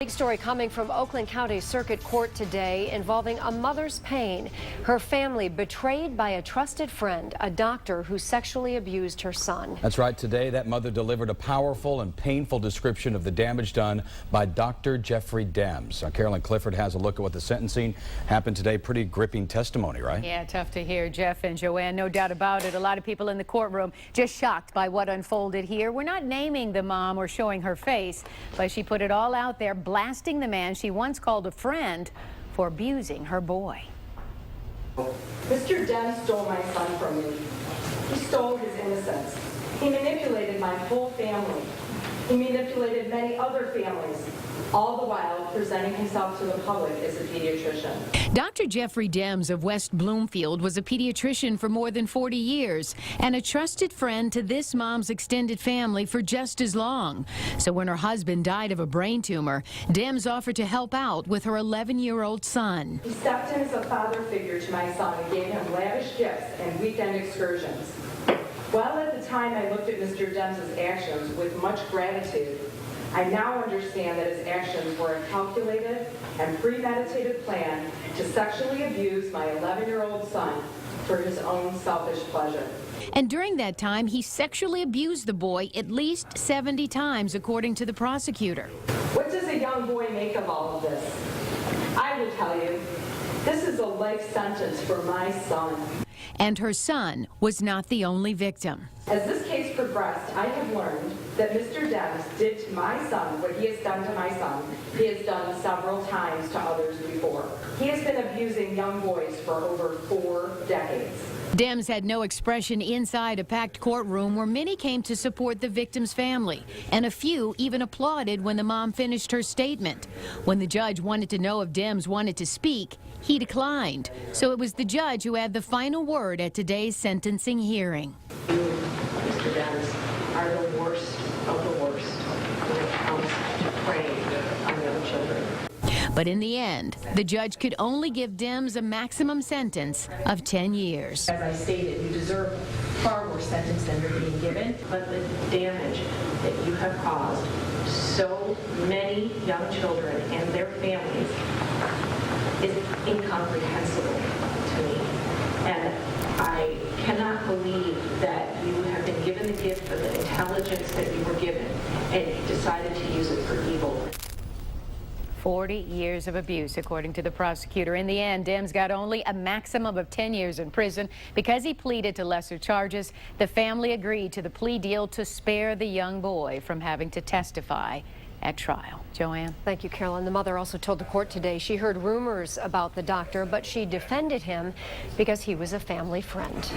Big story coming from Oakland County Circuit Court today involving a mother's pain. Her family betrayed by a trusted friend, a doctor who sexually abused her son. That's right. Today, that mother delivered a powerful and painful description of the damage done by Dr. Jeffrey Dems. Carolyn Clifford has a look at what the sentencing happened today. Pretty gripping testimony, right? Yeah, tough to hear, Jeff and Joanne. No doubt about it. A lot of people in the courtroom just shocked by what unfolded here. We're not naming the mom or showing her face, but she put it all out there, blasting the man she once called a friend for abusing her boy. Mr. Dems stole my son from me. He stole his innocence. He manipulated my whole family. He manipulated many other families, all the while presenting himself to the public as a pediatrician. Dr. Jeffrey Dems of West Bloomfield was a pediatrician for more than 40 years and a trusted friend to this mom's extended family for just as long. So when her husband died of a brain tumor, Dems offered to help out with her 11-year-old son. He stepped in as a father figure to my son and gave him lavish gifts and weekend excursions. While at the time I looked at Mr. Dems' actions with much gratitude, I now understand that his actions were a calculated and premeditated plan to sexually abuse my 11-year-old son for his own selfish pleasure. And during that time, he sexually abused the boy at least 70 times, according to the prosecutor. What does a young boy make of all of this? I will tell you, this is a life sentence for my son. And her son was not the only victim. As this case progressed, I have learned that Mr. Dems did to my son what he has done to my son. He has done several times to others before. He has been abusing young boys for over 4 decades. Dems had no expression inside a packed courtroom where many came to support the victim's family, and a few even applauded when the mom finished her statement. When the judge wanted to know if Dems wanted to speak, he declined. So it was the judge who had the final word at today's sentencing hearing. You, Mr. Dems, are the worst of the worst when it comes to preying on young children. But in the end, the judge could only give Dems a maximum sentence of 10 years. As I stated, you deserve far worse sentence than you're being given, but the damage that you have caused so many young children and their families is incomprehensible to me. And I cannot believe that you have been given the gift of the intelligence that you were given and decided to use it for evil. 40 years of abuse, according to the prosecutor. In the end, Dems got only a maximum of 10 years in prison. Because he pleaded to lesser charges, the family agreed to the plea deal to spare the young boy from having to testify at trial. Joanne? Thank you, Carolyn. The mother also told the court today she heard rumors about the doctor, but she defended him because he was a family friend.